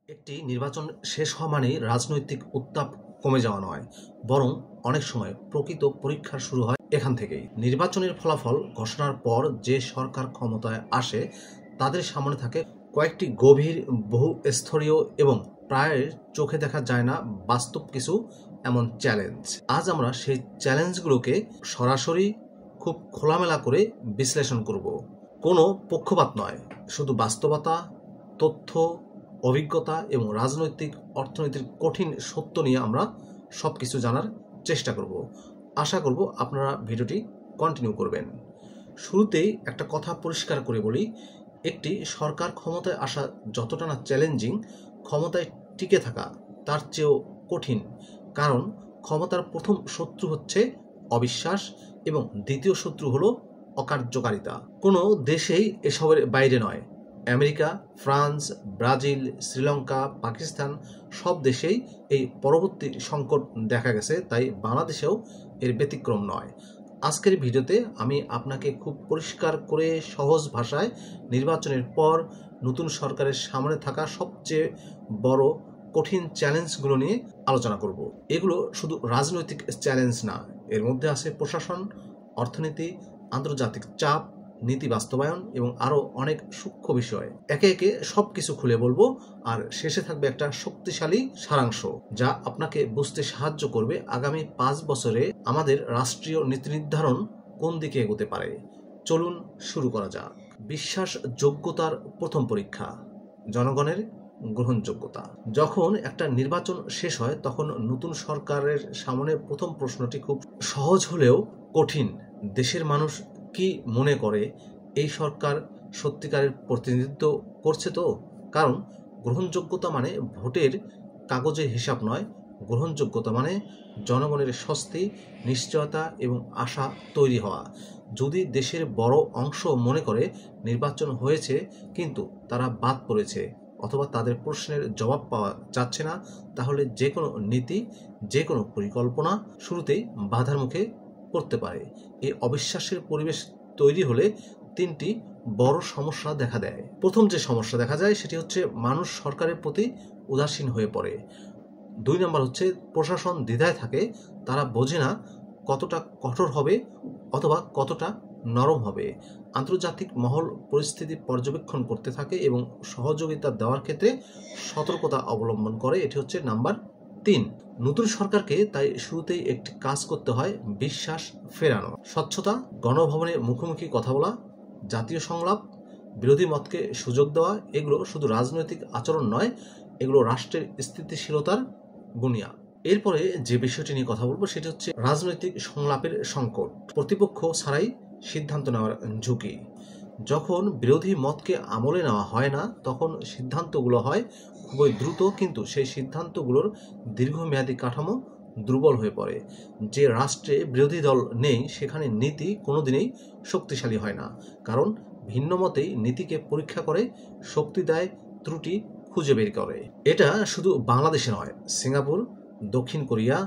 একটি নির্বাচন শেষ হওয়া মানেই রাজনৈতিক উত্তাপ কমে যাওয়া নয়, বরং অনেক সময় প্রকৃত পরীক্ষা শুরু হয় এখান থেকেই। নির্বাচনের ফলাফল ঘোষণার পর যে সরকার ক্ষমতায় আসে তাদের সামনে থাকে কয়েকটি গভীর, বহুস্তরীয় এবং প্রায় চোখে দেখা যায় না বাস্তব কিছু এমন চ্যালেঞ্জ। আজ আমরা সেই চ্যালেঞ্জগুলোকে সরাসরি খুব খোলামেলা করে বিশ্লেষণ করব। কোনো পক্ষপাত নয়, শুধু বাস্তবতা, তথ্য, অভিজ্ঞতা এবং রাজনৈতিক অর্থনীতির কঠিন সত্য নিয়ে আমরা সব কিছু জানার চেষ্টা করব। আশা করব আপনারা ভিডিওটি কন্টিনিউ করবেন। শুরুতেই একটা কথা পরিষ্কার করে বলি, একটি সরকার ক্ষমতায় আসা যতটা না চ্যালেঞ্জিং, ক্ষমতায় টিকে থাকা তার চেয়েও কঠিন। কারণ ক্ষমতার প্রথম শত্রু হচ্ছে অবিশ্বাস এবং দ্বিতীয় শত্রু হলো অকার্যকারিতা। কোনো দেশেই এসবের বাইরে নয়। America, France, Brazil, Sri Lanka, Pakistan সব দেশেই এই পরবর্তী সংকট দেখা গেছে, তাই বাংলাদেশেও এর ব্যতিক্রম নয়। আজকের ভিডিওতে আমি আপনাকে খুব পরিষ্কার করে সহজ ভাষায় নির্বাচনের পর নতুন সরকারের সামনে থাকা সবচেয়ে বড় কঠিন চ্যালেঞ্জগুলো নিয়ে আলোচনা করব। এগুলো শুধু রাজনৈতিক চ্যালেঞ্জ না, এর মধ্যে আছে প্রশাসন, অর্থনীতি, আন্তর্জাতিক চাপ, নীতি বাস্তবায়ন এবং আরও অনেক সূক্ষ্ম বিষয়। একে একে সব কিছু খুলে বলবো, আর শেষে থাকবে একটা শক্তিশালী সারাংশ যা আপনাকে বুঝতে সাহায্য করবে আগামী 5 বছরে আমাদের রাষ্ট্রীয় নীতি নির্ধারণ কোন দিকে এগোতে পারে। চলুন শুরু করা যাক। বিশ্বাসযোগ্যতার প্রথম পরীক্ষা, জনগণের গ্রহণযোগ্যতা। যখন একটা নির্বাচন শেষ হয় তখন নতুন সরকারের সামনে প্রথম প্রশ্নটি খুব সহজ হলেও কঠিন। দেশের মানুষ কি মনে করে এই সরকার সত্যিকারের প্রতিনিধিত্ব করছে? তো কারণ গ্রহণযোগ্যতা মানে ভোটের কাগজে হিসাব নয়, গ্রহণযোগ্যতা মানে জনগণের স্বস্তি, নিশ্চয়তা এবং আশা তৈরি হওয়া। যদি দেশের বড় অংশ মনে করে নির্বাচন হয়েছে কিন্তু তারা বাদ পড়েছে অথবা তাদের প্রশ্নের জবাব পাওয়া যাচ্ছে না, তাহলে যে কোনো নীতি, যে কোনো পরিকল্পনা শুরুতেই বাধার মুখে পড়তে পারে। এই অবিশ্বাসের পরিবেশ তৈরি হলে তিনটি বড় সমস্যা দেখা দেয়। প্রথম যে সমস্যা দেখা যায় সেটি হচ্ছে মানুষ সরকারের প্রতি উদাসীন হয়ে পড়ে। 2 নম্বর হচ্ছে প্রশাসন দ্বিধায় থাকে, তারা বোঝে না কতটা কঠোর হবে অথবা কতটা নরম হবে। আন্তর্জাতিক মহল পরিস্থিতি পর্যবেক্ষণ করতে থাকে এবং সহযোগিতা দেওয়ার ক্ষেত্রে সতর্কতা অবলম্বন করে। এটি হচ্ছে নাম্বার 3। নতুন সরকারকে তাই শুরুতেই একটি কাজ করতে হয়, বিশ্বাস ফেরানো। স্বচ্ছতা, গণভবনে মুখোমুখি কথা বলা, জাতীয় সংলাপ, বিরোধী মতকে সুযোগ দেওয়া, এগুলো শুধু রাজনৈতিক আচরণ নয়, এগুলো রাষ্ট্রের স্থিতিশীলতার বুনিয়াদ। এরপরে যে বিষয়টি নিয়ে কথা বলবো সেটি হচ্ছে রাজনৈতিক সংলাপের সংকট, প্রতিপক্ষ ছাড়াই সিদ্ধান্ত নেওয়ার ঝুঁকি। যখন বিরোধী মতকে আমলে নেওয়া হয় না তখন সিদ্ধান্তগুলো হয় খুবই দ্রুত, কিন্তু সেই সিদ্ধান্তগুলোর দীর্ঘমেয়াদী কাঠামো দুর্বল হয়ে পড়ে। যে রাষ্ট্রে বিরোধী দল নেই সেখানে নীতি কোনোদিনই শক্তিশালী হয় না, কারণ ভিন্ন মতেই নীতিকে পরীক্ষা করে, শক্তি দেয়, ত্রুটি খুঁজে বের করে। এটা শুধু বাংলাদেশে নয়, সিঙ্গাপুর, দক্ষিণ কোরিয়া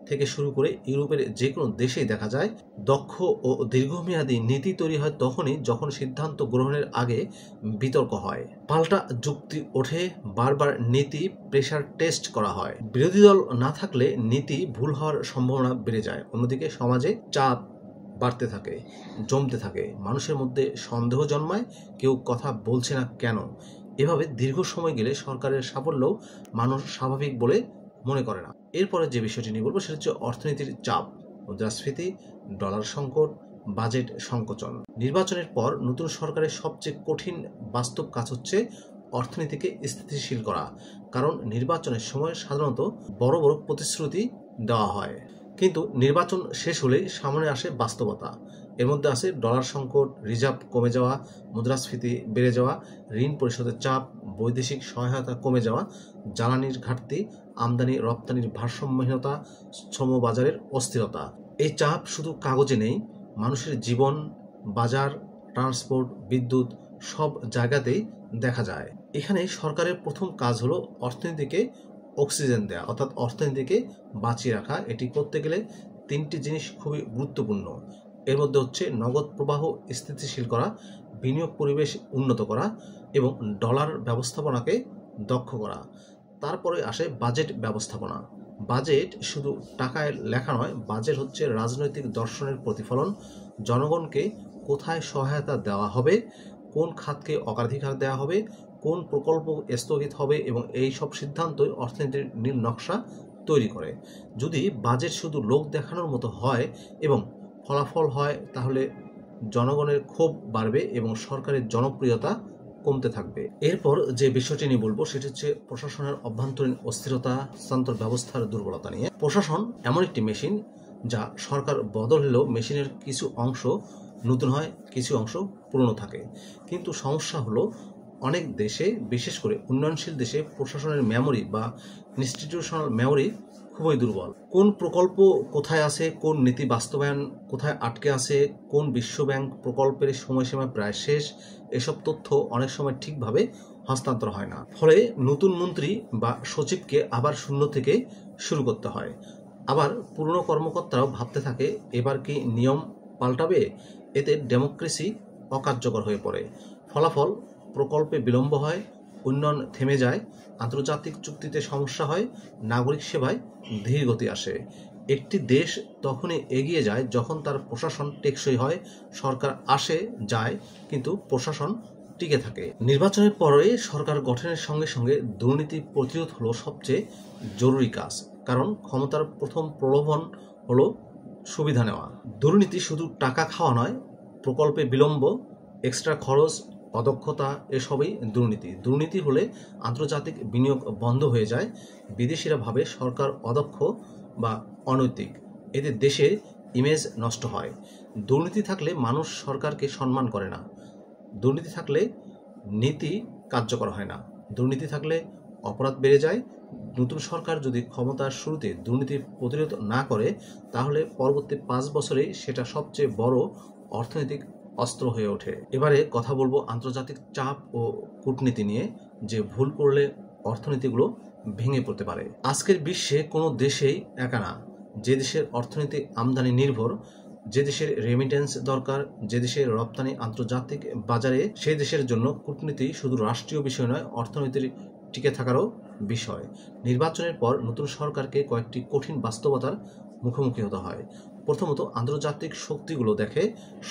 থেকে শুরু করে ইউরোপের যে কোনো দেশেই দেখা যায় দক্ষ ও দীর্ঘমেয়াদী নীতি তৈরি হয় তখনই যখন সিদ্ধান্ত গ্রহণের আগে বিতর্ক হয়, পাল্টা যুক্তি ওঠে, বারবার নীতি প্রেশার টেস্ট করা হয়। বিরোধী দল না থাকলে নীতি ভুল হওয়ার সম্ভাবনা বেড়ে যায়। অন্যদিকে সমাজে চাপ বাড়তে থাকে, জমতে থাকে, মানুষের মধ্যে সন্দেহ জন্মায়, কেউ কথা বলছে না কেন। এভাবে দীর্ঘ সময় গেলে সরকারের সাফল্যও মানুষ স্বাভাবিক বলে মনে করে না। এরপরে যে বিষয়টি নিয়ে বলবো সেটা হচ্ছে অর্থনীতির চাপ, মুদ্রাস্ফীতি, ডলার সংকট, বাজেট সংকোচন। নির্বাচনের পর নতুন সরকারের সবচেয়ে কঠিন বাস্তব কাজ হচ্ছে অর্থনীতিকে স্থিতিশীল করা, কারণ নির্বাচনের সময় সাধারণত বড় বড় প্রতিশ্রুতি দেওয়া হয়, কিন্তু নির্বাচন শেষ হলেই সামনে আসে বাস্তবতা। এর মধ্যে আছে ডলার সংকট, রিজার্ভ কমে যাওয়া, মুদ্রাস্ফীতি বেড়ে যাওয়া, ঋণ পরিশোধের চাপ, বৈদেশিক সহায়তা কমে যাওয়া, জ্বালানির ঘাটতি, আমদানি রপ্তানির ভারসাম্যহীনতা, শ্রম বাজারের অস্থিরতা। এই চাপ শুধু কাগজে নেই, মানুষের জীবন, বাজার, ট্রান্সপোর্ট, বিদ্যুৎ সব জায়গাতেই দেখা যায়। এখানে সরকারের প্রথম কাজ হলো অর্থনীতিকে অক্সিজেন দেয়া, অর্থাৎ অর্থনীতিকে বাঁচিয়ে রাখা। এটি করতে গেলে 3টি জিনিস খুবই গুরুত্বপূর্ণ। এর মধ্যে হচ্ছে নগদ প্রবাহ স্থিতিশীল করা, বিনিয়োগ পরিবেশ উন্নত করা এবং ডলার ব্যবস্থাপনাকে দক্ষ করা। তারপরে আসে বাজেট ব্যবস্থাপনা। বাজেট শুধু টাকায় লেখা নয়, বাজেট হচ্ছে রাজনৈতিক দর্শনের প্রতিফলন। জনগণকে কোথায় সহায়তা দেওয়া হবে, কোন খাতকে অগ্রাধিকার দেওয়া হবে, কোন প্রকল্প স্থগিত হবে, এবং এই সব সিদ্ধান্তই অর্থনীতির নীল নকশা তৈরি করে। যদি বাজেট শুধু লোক দেখানোর মতো হয় এবং ফলাফল হয়, তাহলে জনগণের ক্ষোভ বাড়বে এবং সরকারের জনপ্রিয়তা কমতে থাকবে। এরপর যে বিষয়টি নিয়ে বলবো সেটি হচ্ছে প্রশাসনের অভ্যন্তরীণ অস্থিরতা, হস্তান্তর ব্যবস্থার দুর্বলতা নিয়ে। প্রশাসন এমন একটি মেশিন যা সরকার বদল হলেও মেশিনের কিছু অংশ নতুন হয়, কিছু অংশ পুরনো থাকে। কিন্তু সমস্যা হলো অনেক দেশে, বিশেষ করে উন্নয়নশীল দেশে, প্রশাসনের মেমোরি বা ইনস্টিটিউশনাল মেমোরি খুবই দুর্বল। কোন প্রকল্প কোথায় আছে, কোন নীতি বাস্তবায়ন কোথায় আটকে আছে, কোন বিশ্বব্যাংক প্রকল্পের সময়সীমা প্রায় শেষ, এসব তথ্য অনেক সময় ঠিকভাবে হস্তান্তর হয় না। ফলে নতুন মন্ত্রী বা সচিবকে আবার শূন্য থেকে শুরু করতে হয়। আবার পুরনো কর্মকর্তারাও ভাবতে থাকে এবার কি নিয়ম পাল্টাবে। এতে ডেমোক্রেসি অকার্যকর হয়ে পড়ে। ফলাফল, প্রকল্পে বিলম্ব হয়, উন্নয়ন থেমে যায়, আন্তর্জাতিক চুক্তিতে সমস্যা হয়, নাগরিক সেবায় ধীরগতি আসে। একটি দেশ তখনই এগিয়ে যায় যখন তার প্রশাসন টেকসই হয়, সরকার আসে যায় কিন্তু প্রশাসন টিকে থাকে। নির্বাচনের পরে সরকার গঠনের সঙ্গে সঙ্গে দুর্নীতি প্রতিরোধ হলো সবচেয়ে জরুরি কাজ, কারণ ক্ষমতার প্রথম প্রলোভন হলো সুবিধা নেওয়া। দুর্নীতি শুধু টাকা খাওয়া নয়, প্রকল্পে বিলম্ব, এক্সট্রা খরচ, অদক্ষতা, এসবই দুর্নীতি। দুর্নীতি হলে আন্তর্জাতিক বিনিয়োগ বন্ধ হয়ে যায়, বিদেশিরা ভাবে সরকার অদক্ষ বা অনৈতিক, এতে দেশের ইমেজ নষ্ট হয়। দুর্নীতি থাকলে মানুষ সরকারকে সম্মান করে না, দুর্নীতি থাকলে নীতি কার্যকর হয় না, দুর্নীতি থাকলে অপরাধ বেড়ে যায়। নতুন সরকার যদি ক্ষমতার শুরুতে দুর্নীতি প্রতিরোধ না করে, তাহলে পরবর্তী 5 বছরেই সেটা সবচেয়ে বড় অর্থনৈতিক অস্ত্র হয়ে ওঠে। এবারে কথা বলবো আন্তর্জাতিক চাপ ও কূটনীতি নিয়ে, যে ভুল করলে অর্থনীতিগুলো ভেঙে পড়তে পারে। আজকের বিশ্বে কোনো দেশেই একা না। যে দেশের অর্থনীতি আমদানি নির্ভর, যে দেশের রেমিটেন্স দরকার, যে দেশের রপ্তানি আন্তর্জাতিক বাজারে, সেই দেশের জন্য কূটনীতি শুধু রাষ্ট্রীয় বিষয় নয়, অর্থনীতির টিকে থাকারও বিষয়। নির্বাচনের পর নতুন সরকারকে কয়েকটি কঠিন বাস্তবতার মুখোমুখি হতে হয়। প্রথমত, আন্তর্জাতিক শক্তিগুলো দেখে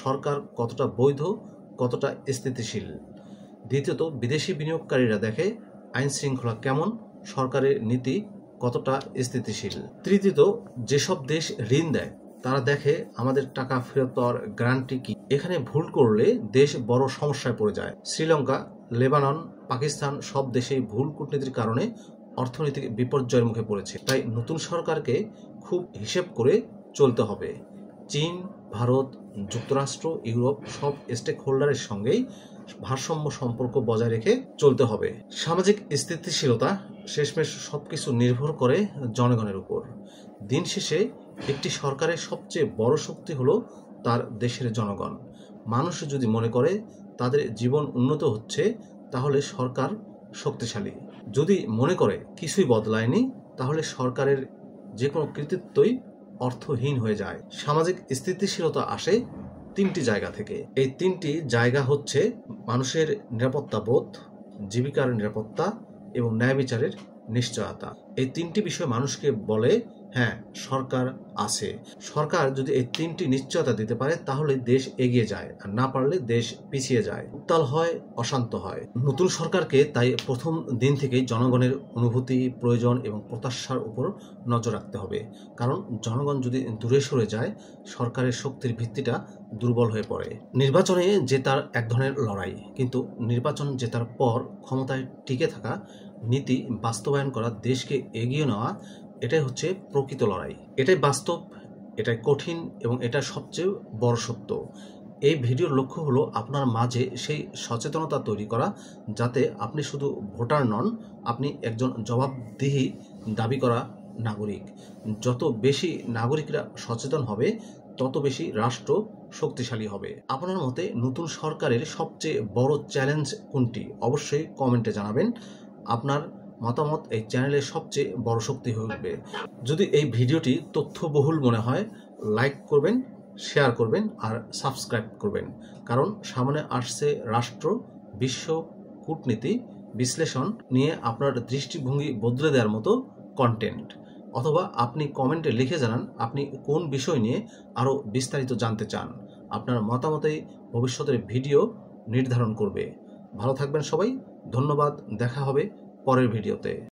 সরকার কতটা বৈধ, কতটা স্থিতিশীল। দ্বিতীয়ত, বিদেশি বিনিয়োগকারীরা দেখে আইন শৃঙ্খলা কেমন, সরকারের নীতি কতটা স্থিতিশীল। তৃতীয়ত, যেসব দেশ ঋণ দেয় তারা দেখে আমাদের টাকা ফেরত পাওয়ার গ্যারান্টি কি। এখানে ভুল করলে দেশ বড় সমস্যায় পড়ে যায়। শ্রীলঙ্কা, লেবানন, পাকিস্তান সব দেশেই ভুল কূটনীতির কারণে অর্থনৈতিক বিপর্যয়ের মুখে পড়েছে। তাই নতুন সরকারকে খুব হিসেব করে চলতে হবে। চীন, ভারত, যুক্তরাষ্ট্র, ইউরোপ সব স্টেক হোল্ডারের সঙ্গেই ভারসাম্য সম্পর্ক বজায় রেখে চলতে হবে। সামাজিক স্থিতিশীলতা, শেষমেশ সবকিছু নির্ভর করে জনগণের উপর। দিন শেষে একটি সরকারের সবচেয়ে বড় শক্তি হলো তার দেশের জনগণ। মানুষ যদি মনে করে তাদের জীবন উন্নত হচ্ছে, তাহলে সরকার শক্তিশালী। যদি মনে করে কিছুই বদলায়নি, তাহলে সরকারের যে কোনো কৃতিত্বই অর্থহীন হয়ে যায়। সামাজিক স্থিতিশীলতা আসে 3টি জায়গা থেকে। এই 3টি জায়গা হচ্ছে মানুষের নিরাপত্তা বোধ, জীবিকার নিরাপত্তা এবং ন্যায় বিচারের নিশ্চয়তা। এই 3টি বিষয় মানুষকে বলে হ্যাঁ, সরকার আছে। সরকার যদি এই 3টি নিশ্চয়তা দিতে পারে, তাহলে দেশ এগিয়ে যায়, আর না পারলে দেশ পিছিয়ে যায়, উত্তাল হয়, অশান্ত হয়। নতুন সরকারকে তাই প্রথম দিন থেকেই জনগণের অনুভূতি, প্রয়োজন এবং প্রত্যাশার উপর নজর রাখতে হবে। কারণ জনগণ যদি দূরে সরে যায়, সরকারের শক্তির ভিত্তিটা দুর্বল হয়ে পড়ে। নির্বাচনে জেতার এক ধরনের লড়াই, কিন্তু নির্বাচন জেতার পর ক্ষমতায় টিকে থাকা, নীতি বাস্তবায়ন করা, দেশকে এগিয়ে নেওয়া, এটাই হচ্ছে প্রকৃত লড়াই। এটাই বাস্তব, এটাই কঠিন এবং এটা সবচেয়ে বড় সত্য। এই ভিডিওর লক্ষ্য হলো আপনার মাঝে সেই সচেতনতা তৈরি করা, যাতে আপনি শুধু ভোটার নন, আপনি একজন জবাবদিহি দাবি করা নাগরিক। যত বেশি নাগরিকরা সচেতন হবে, তত বেশি রাষ্ট্র শক্তিশালী হবে। আপনার মতে নতুন সরকারের সবচেয়ে বড় চ্যালেঞ্জ কোনটি? অবশ্যই কমেন্টে জানাবেন। আপনার মতামত এই চ্যানেলের সবচেয়ে বড় শক্তি হয়ে উঠবে। যদি এই ভিডিওটি তথ্যবহুল মনে হয়, লাইক করবেন, শেয়ার করবেন আর সাবস্ক্রাইব করবেন। কারণ সামনে আসছে রাষ্ট্র, বিশ্ব, কূটনীতি বিশ্লেষণ নিয়ে আপনার দৃষ্টিভঙ্গি বদলে দেওয়ার মতো কন্টেন্ট, অথবা আপনি কমেন্টে লিখে জানান আপনি কোন বিষয় নিয়ে আরও বিস্তারিত জানতে চান। আপনার মতামতেই ভবিষ্যতের ভিডিও নির্ধারণ করবে। ভালো থাকবেন সবাই, ধন্যবাদ, দেখা হবে পরের ভিডিওতে।